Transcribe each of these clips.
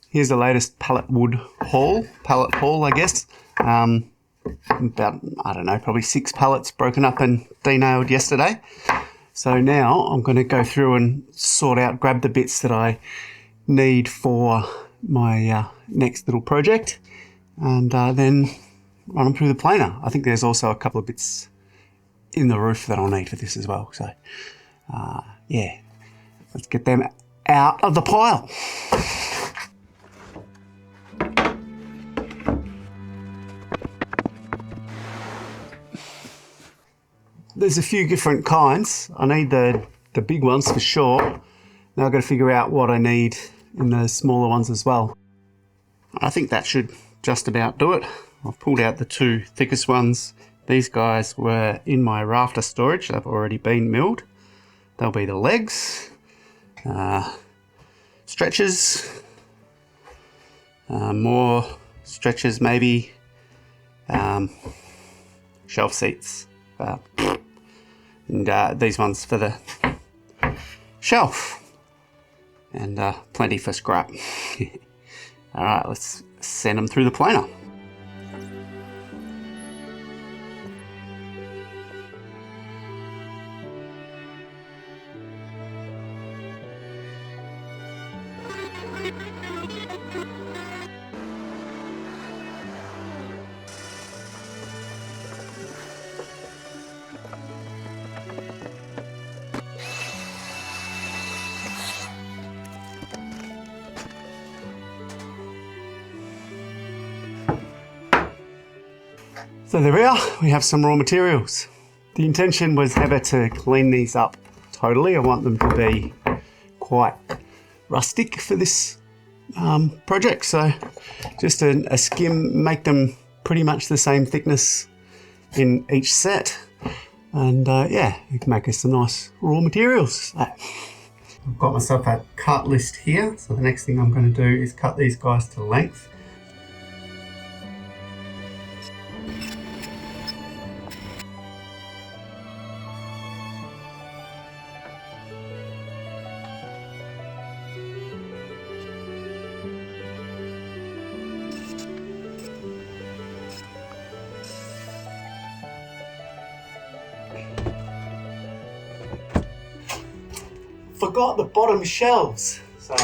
Here's the latest pallet haul, I guess. About, I don't know, probably 6 pallets broken up and denailed yesterday. So now I'm going to go through and grab the bits that I need for my next little project, and then run them through the planer. I think there's also a couple of bits in the roof that I'll need for this as well. So yeah, let's get them out of the pile. There's a few different kinds. I need the big ones for sure. Now I've got to figure out what I need in the smaller ones as well. I think that should just about do it. I've pulled out the 2 thickest ones. These guys were in my rafter storage. They've already been milled. They'll be the legs, stretchers, more stretchers maybe, shelf seats. And these ones for the shelf, and plenty for scrap. All right, let's send them through the planer. So there we are, we have some raw materials. The intention was never to clean these up totally. I want them to be quite rustic for this project. So just a skim, make them pretty much the same thickness in each set. And yeah, you can make us some nice raw materials. I've got myself a cut list here. So the next thing I'm going to do is cut these guys to length. Forgot the bottom shelves, so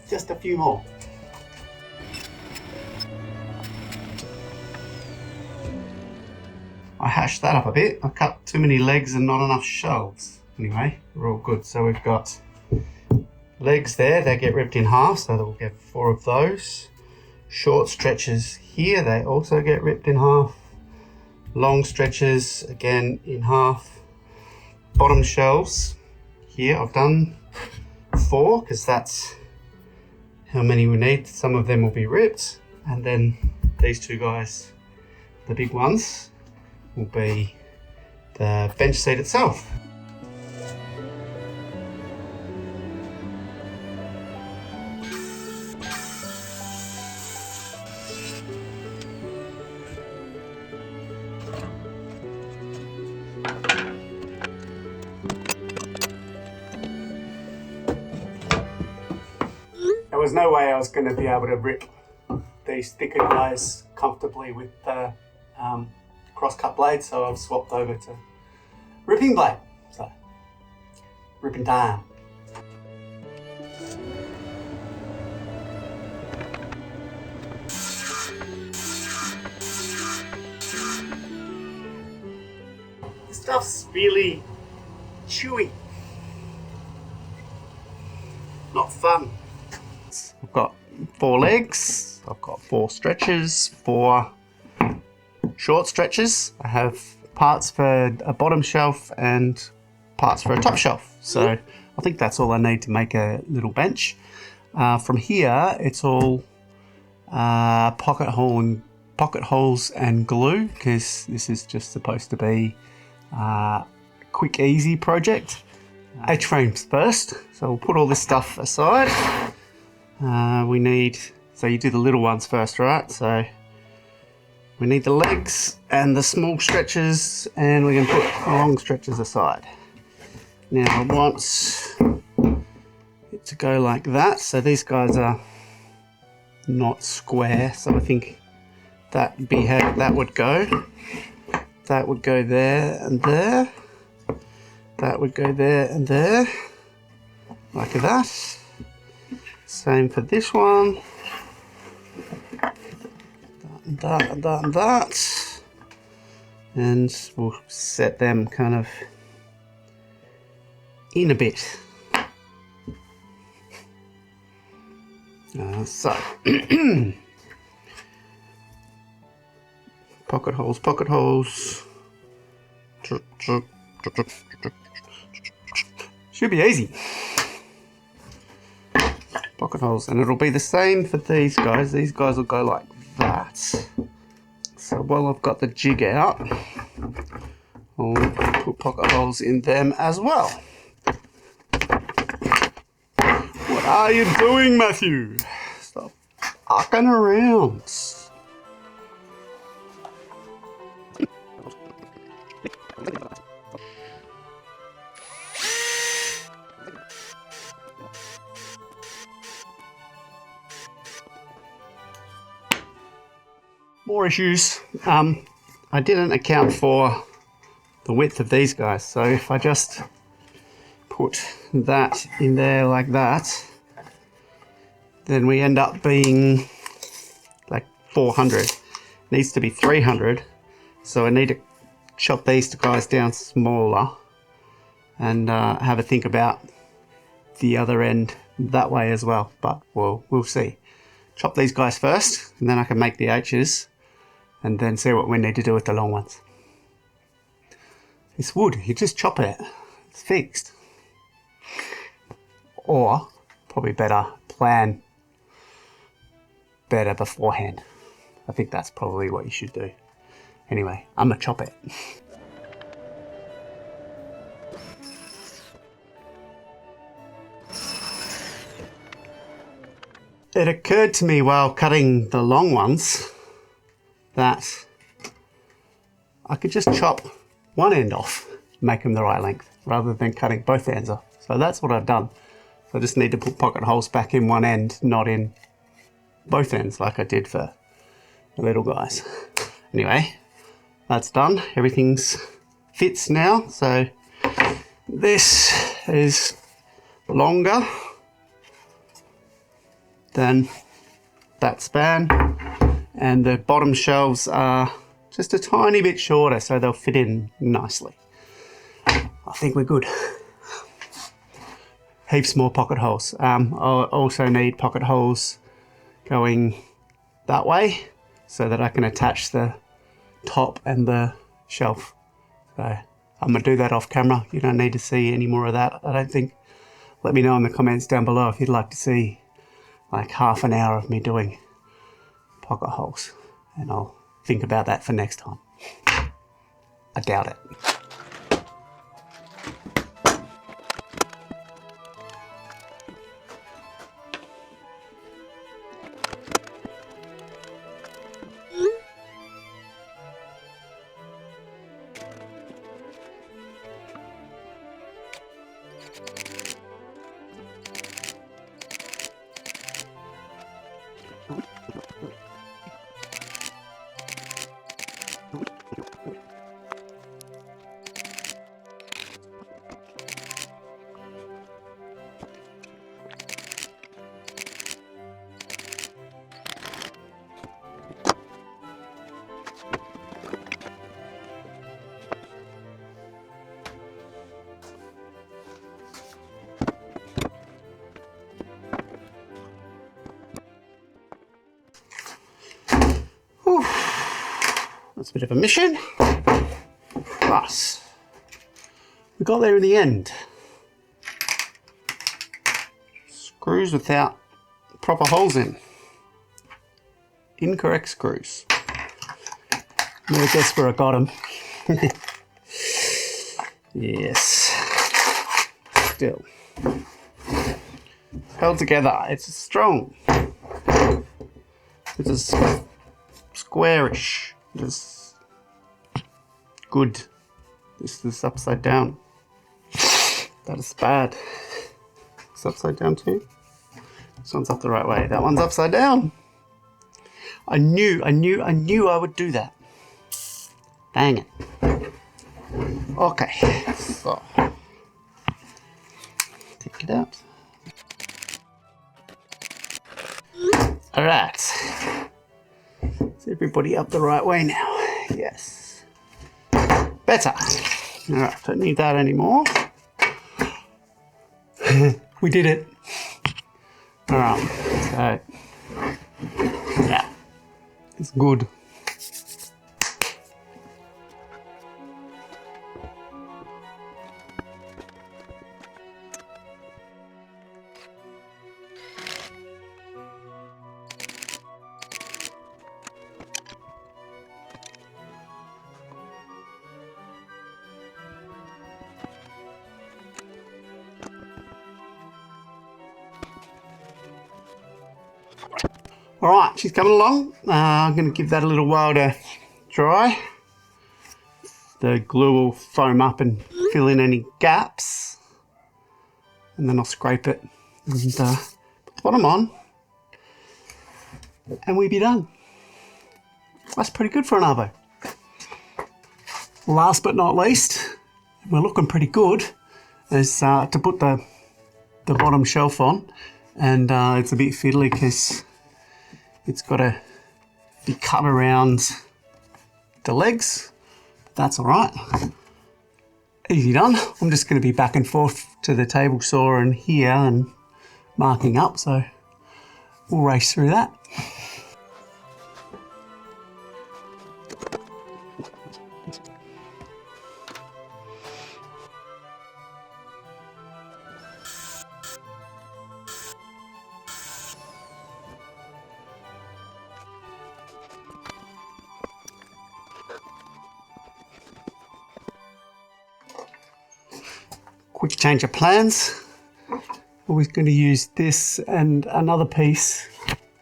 just a few more. I hashed that up a bit. I cut too many legs and not enough shelves. Anyway, we're all good. So we've got legs there, they get ripped in half, so we'll get 4 of those. Short stretches here, they also get ripped in half. Long stretches, again in half. Bottom shelves here, I've done 4 because that's how many we need. Some of them will be ripped, and then these 2 guys, the big ones, will be the bench seat itself. There was no way I was going to be able to rip these thicker guys comfortably with the cross-cut blade, so I've swapped over to ripping blade. So, ripping time. This stuff's really chewy. Not fun. I've got 4 legs, I've got 4 stretches, 4 short stretches. I have parts for a bottom shelf and parts for a top shelf. So I think that's all I need to make a little bench. From here, it's all pocket holes and glue, because this is just supposed to be a quick, easy project. H-frames first. So we'll put all this stuff aside. So you do the little ones first, right? So we need the legs and the small stretches, and we can put the long stretches aside. Now once to go like that. So these guys are not square, so I think that'd be how that would go. That would go there and there. That would go there and there, like that. Same for this one. That and that and that. And we'll set them kind of in a bit. So, pocket holes, pocket holes. Should be easy. Pocket holes, and it'll be the same for these guys. These guys will go like that. So while I've got the jig out, I'll put pocket holes in them as well. What are you doing, Matthew? Stop fucking around. More issues. I didn't account for the width of these guys, so if I just put that in there like that, then we end up being like 400. Needs to be 300, so I need to chop these guys down smaller and have a think about the other end that way as well, but we'll see. Chop these guys first, and then I can make the H's and then see what we need to do with the long ones. It's wood, you just chop it, it's fixed. Or, probably better, plan better beforehand. I think that's probably what you should do. Anyway, I'm gonna chop it. It occurred to me while cutting the long ones that I could just chop one end off, make them the right length, rather than cutting both ends off. So that's what I've done. So I just need to put pocket holes back in one end, not in both ends like I did for the little guys. Anyway, that's done. Everything's fits now. So this is longer than that span, and the bottom shelves are just a tiny bit shorter, so they'll fit in nicely. I think we're good. Heaps more pocket holes. I'll also need pocket holes going that way so that I can attach the top and the shelf. So I'm gonna do that off camera. You don't need to see any more of that, I don't think. Let me know in the comments down below if you'd like to see like half an hour of me doing pocket holes, and I'll think about that for next time. I doubt it. Whew. That's a bit of a mission, but we got there in the end. Screws without proper holes in. Incorrect screws. Never guess where I got them. Yes. Still. Held together. It's strong. It's squarish. It's good. This is upside down. That is bad. this upside down too? This one's up the right way. That one's upside down. I knew I would do that. Dang it. Okay, so take it out. All right. Is everybody up the right way now? Yes. Better. All right, don't need that anymore. We did it. All right, so yeah, it's good. All right, she's coming along. I'm going to give that a little while to dry. The glue will foam up and fill in any gaps. And then I'll scrape it and put the bottom on. And we'll be done. That's pretty good for an arvo. Last but not least, we're looking pretty good, is to put the bottom shelf on. And it's a bit fiddly because it's got to be cut around the legs. That's all right. Easy done. I'm just going to be back and forth to the table saw and here and marking up, so we'll race through that. Quick change of plans. Always going to use this and another piece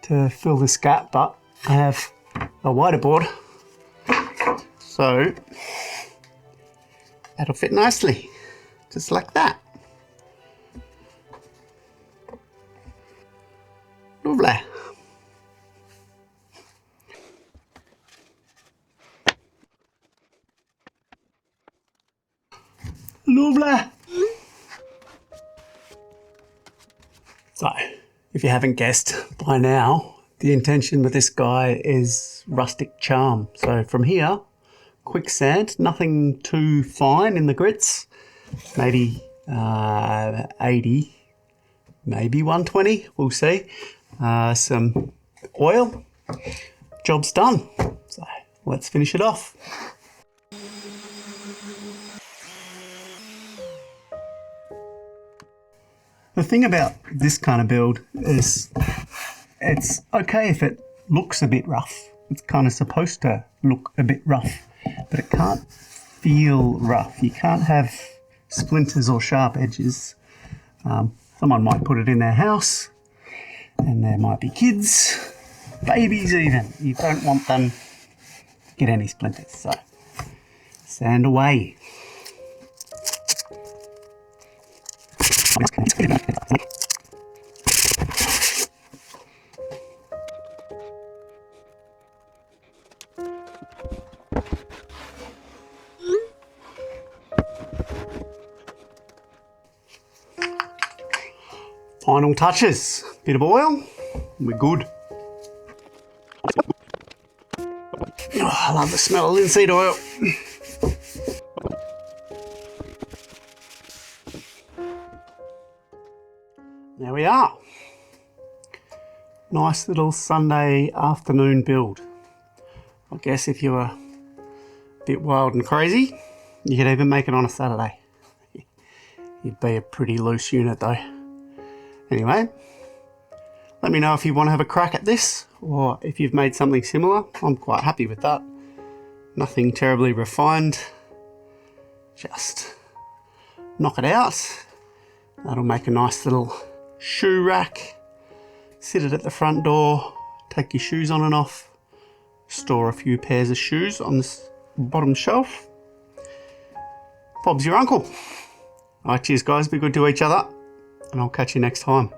to fill this gap, but I have a wider board, so that'll fit nicely, just like that. Lovely. Lovely. So, if you haven't guessed by now, the intention with this guy is rustic charm. So from here, quick sand, nothing too fine in the grits, maybe 80, maybe 120, we'll see. Some oil, job's done. So let's finish it off. The thing about this kind of build is it's okay if it looks a bit rough. It's kind of supposed to look a bit rough, but it can't feel rough. You can't have splinters or sharp edges. Someone might put it in their house and there might be kids, babies even. You don't want them to get any splinters, so sand away. Final touches, bit of oil, and we're good. Oh, I love the smell of linseed oil. There we are. Nice little Sunday afternoon build. I guess if you were a bit wild and crazy, you could even make it on a Saturday. You'd be a pretty loose unit though. Anyway, let me know if you want to have a crack at this or if you've made something similar. I'm quite happy with that. Nothing terribly refined. Just knock it out. That'll make a nice little shoe rack. Sit it at the front door, take your shoes on and off, store a few pairs of shoes on this bottom shelf. Bob's your uncle. Alright, cheers guys, be good to each other. and I'll catch you next time.